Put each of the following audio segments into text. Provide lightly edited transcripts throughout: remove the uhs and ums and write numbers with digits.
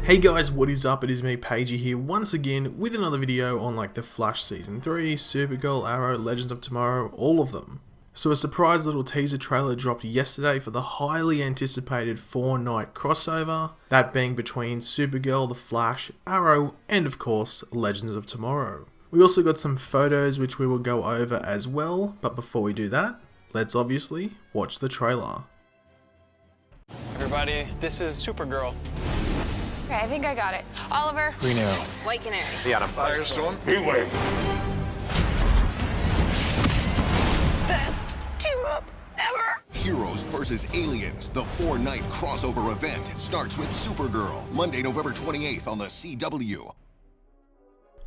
Hey guys, what is up? It is me, Pagey here, once again with another video on like the Flash Season 3, Supergirl, Arrow, Legends of Tomorrow, all of them. So a surprise little teaser trailer dropped yesterday for the highly anticipated 4-night crossover, that being between Supergirl, The Flash, Arrow, and of course, Legends of Tomorrow. We also got some photos which we will go over as well, but before we do that, let's obviously watch the trailer. Everybody, this is Supergirl. Okay, I think I got it. Oliver. Green Arrow. White Canary. The Atom. Firestorm. Heatwave. Best team up ever. Heroes vs. Aliens, the 4-night crossover event starts with Supergirl, Monday, November 28th on the CW.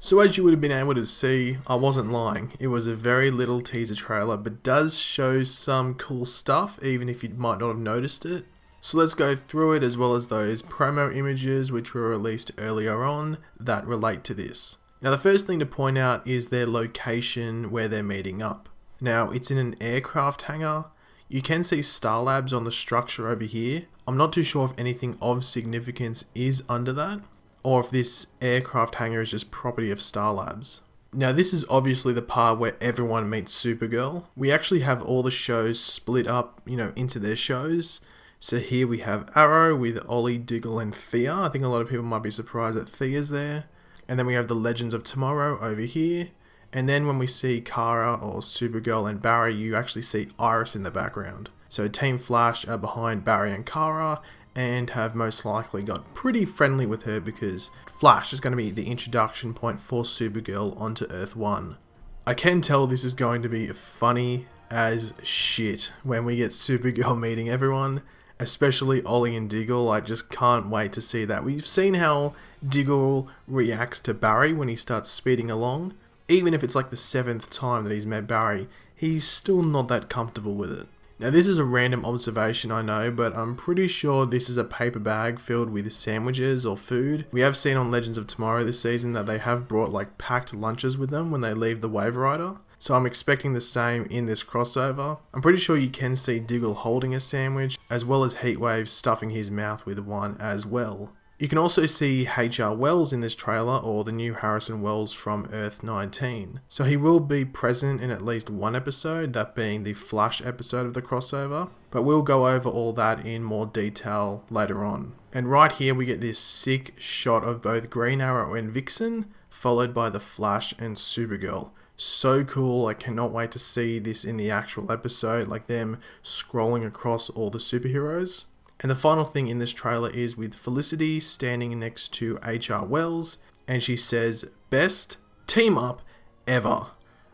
So as you would have been able to see, I wasn't lying. It was a very little teaser trailer, but does show some cool stuff, even if you might not have noticed it. So let's go through it, as well as those promo images which were released earlier on that relate to this. Now the first thing to point out is their location where they're meeting up. Now it's in an aircraft hangar. You can see Star Labs on the structure over here. I'm not too sure if anything of significance is under that, or if this aircraft hangar is just property of Star Labs. Now this is obviously the part where everyone meets Supergirl. We actually have all the shows split up, into their shows. So here we have Arrow with Ollie, Diggle and Thea. I think a lot of people might be surprised that Thea's there. And then we have the Legends of Tomorrow over here. And then when we see Kara or Supergirl and Barry, you actually see Iris in the background. So Team Flash are behind Barry and Kara and have most likely got pretty friendly with her because Flash is going to be the introduction point for Supergirl onto Earth 1. I can tell this is going to be funny as shit when we get Supergirl meeting everyone. Especially Ollie and Diggle. I just can't wait to see that. We've seen how Diggle reacts to Barry when he starts speeding along. Even if it's like the 7th time that he's met Barry, he's still not that comfortable with it. Now this is a random observation, I know, but I'm pretty sure this is a paper bag filled with sandwiches or food. We have seen on Legends of Tomorrow this season that they have brought like packed lunches with them when they leave the Wave Rider. So I'm expecting the same in this crossover. I'm pretty sure you can see Diggle holding a sandwich, as well as Heatwave stuffing his mouth with one as well. You can also see H.R. Wells in this trailer, or the new Harrison Wells from Earth 19. So he will be present in at least one episode, that being the Flash episode of the crossover. But we'll go over all that in more detail later on. And right here we get this sick shot of both Green Arrow and Vixen, followed by the Flash and Supergirl. So cool, I cannot wait to see this in the actual episode, like them scrolling across all the superheroes. And the final thing in this trailer is with Felicity standing next to H.R. Wells, and she says, "Best team up ever."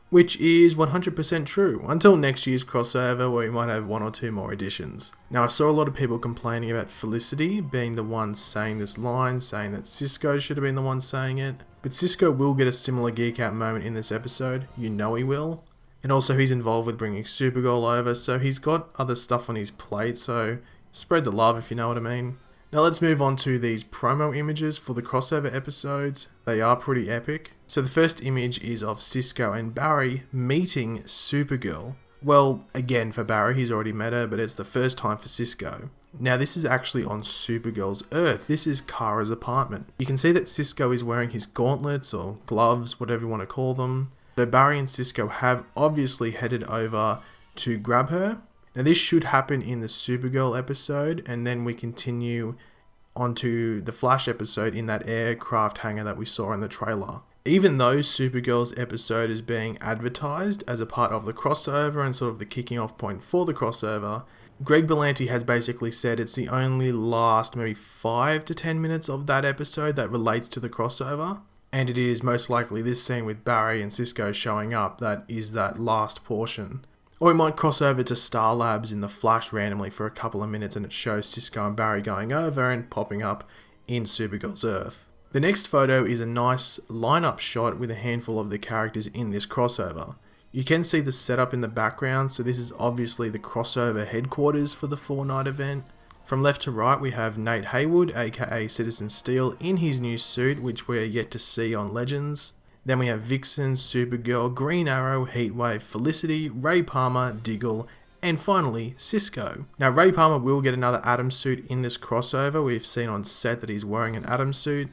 Which is 100% true, until next year's crossover where we might have one or two more additions. Now I saw a lot of people complaining about Felicity being the one saying this line, saying that Cisco should have been the one saying it. But Cisco will get a similar geek out moment in this episode, you know he will. And also he's involved with bringing Supergirl over, so he's got other stuff on his plate, so spread the love if you know what I mean. Now let's move on to these promo images for the crossover episodes. They are pretty epic. So the first image is of Cisco and Barry meeting Supergirl. Well, again for Barry, he's already met her, but it's the first time for Cisco. Now this is actually on Supergirl's Earth. This is Kara's apartment. You can see that Cisco is wearing his gauntlets or gloves, whatever you want to call them. So Barry and Cisco have obviously headed over to grab her. Now this should happen in the Supergirl episode, and then we continue onto the Flash episode in that aircraft hangar that we saw in the trailer. Even though Supergirl's episode is being advertised as a part of the crossover and sort of the kicking off point for the crossover, Greg Berlanti has basically said it's the only last maybe 5 to 10 minutes of that episode that relates to the crossover. And it is most likely this scene with Barry and Cisco showing up that is that last portion. Or we might cross over to Star Labs in the Flash randomly for a couple of minutes and it shows Cisco and Barry going over and popping up in Supergirl's Earth. The next photo is a nice lineup shot with a handful of the characters in this crossover. You can see the setup in the background, so this is obviously the crossover headquarters for the 4-night event. From left to right we have Nate Haywood, aka Citizen Steel, in his new suit, which we're yet to see on Legends. Then we have Vixen, Supergirl, Green Arrow, Heatwave, Felicity, Ray Palmer, Diggle, And finally, Cisco. Now, Ray Palmer will get another Atom suit in this crossover. We've seen on set that he's wearing an Atom suit.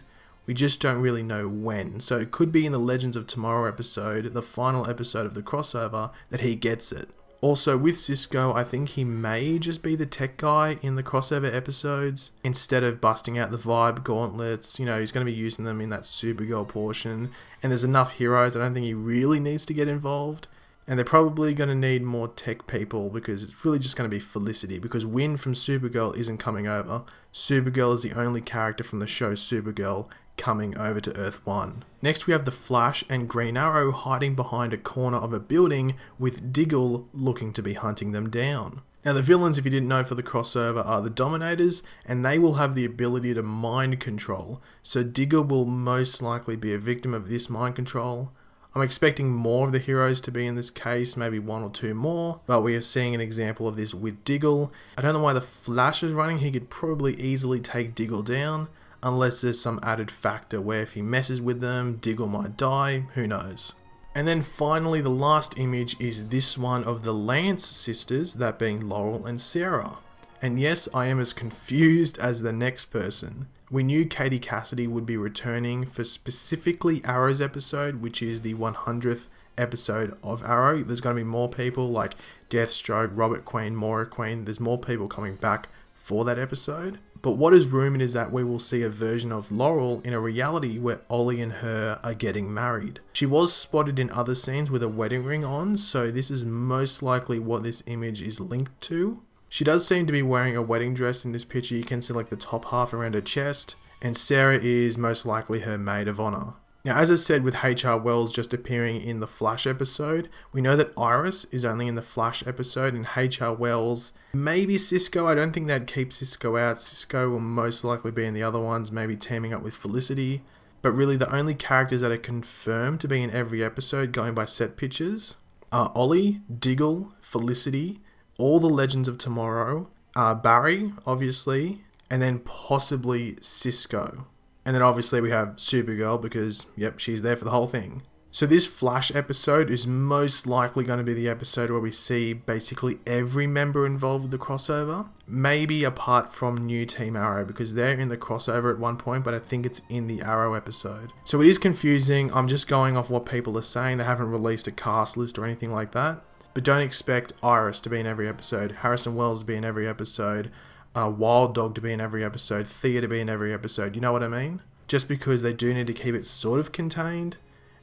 We just don't really know when. So it could be in the Legends of Tomorrow episode, the final episode of the crossover, that he gets it. Also, with Cisco, I think he may just be the tech guy in the crossover episodes. Instead of busting out the Vibe gauntlets, you know, he's going to be using them in that Supergirl portion. And there's enough heroes, I don't think he really needs to get involved. And they're probably going to need more tech people because it's really just going to be Felicity. Because Win from Supergirl isn't coming over. Supergirl is the only character from the show Supergirl coming over to Earth 1. Next we have the Flash and Green Arrow hiding behind a corner of a building with Diggle looking to be hunting them down. Now the villains, if you didn't know, for the crossover are the Dominators, and they will have the ability to mind control. So Diggle will most likely be a victim of this mind control. I'm expecting more of the heroes to be in this case, maybe one or two more, but we are seeing an example of this with Diggle. I don't know why the Flash is running. He could probably easily take Diggle down, unless there's some added factor where if he messes with them, Diggle might die, who knows. And then finally, the last image is this one of the Lance sisters, that being Laurel and Sarah. And yes, I am as confused as the next person. We knew Katie Cassidy would be returning for specifically Arrow's episode, which is the 100th episode of Arrow. There's going to be more people like Deathstroke, Robert Queen, Moira Queen. There's more people coming back for that episode. But what is rumored is that we will see a version of Laurel in a reality where Ollie and her are getting married. She was spotted in other scenes with a wedding ring on, so this is most likely what this image is linked to. She does seem to be wearing a wedding dress in this picture. You can see like the top half around her chest, and Sarah is most likely her maid of honor. Now, as I said, with H.R. Wells just appearing in the Flash episode, we know that Iris is only in the Flash episode, and H.R. Wells, maybe Cisco. I don't think they'd keep Cisco out. Cisco will most likely be in the other ones, maybe teaming up with Felicity. But really, the only characters that are confirmed to be in every episode going by set pictures are Ollie, Diggle, Felicity, all the Legends of Tomorrow, Barry, obviously, and then possibly Cisco. And then obviously we have Supergirl because, yep, she's there for the whole thing. So this Flash episode is most likely going to be the episode where we see basically every member involved with the crossover. Maybe apart from New Team Arrow, because they're in the crossover at one point, but I think it's in the Arrow episode. So it is confusing. I'm just going off what people are saying. They haven't released a cast list or anything like that. But don't expect Iris to be in every episode, Harrison Wells to be in every episode, Wild Dog to be in every episode, Thea to be in every episode. You know what I mean? Just because they do need to keep it sort of contained.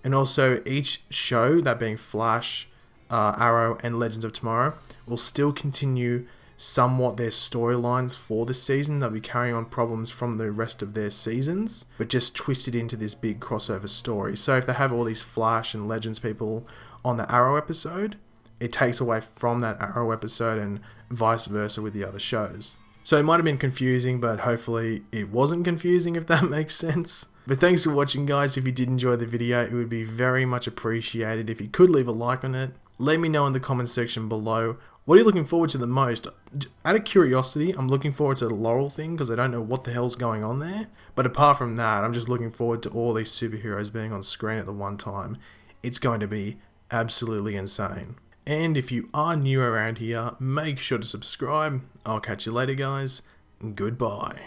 And also each show, that being Flash, Arrow and Legends of Tomorrow, will still continue somewhat their storylines for this season. They'll be carrying on problems from the rest of their seasons, but just twisted into this big crossover story. So if they have all these Flash and Legends people on the Arrow episode, it takes away from that Arrow episode and vice versa with the other shows. So it might have been confusing, but hopefully it wasn't confusing, if that makes sense. But thanks for watching, guys. If you did enjoy the video, it would be very much appreciated if you could leave a like on it. Let me know in the comment section below. What are you looking forward to the most? Out of curiosity, I'm looking forward to the Laurel thing because I don't know what the hell's going on there. But apart from that, I'm just looking forward to all these superheroes being on screen at the one time. It's going to be absolutely insane. And if you are new around here, make sure to subscribe. I'll catch you later, guys. Goodbye.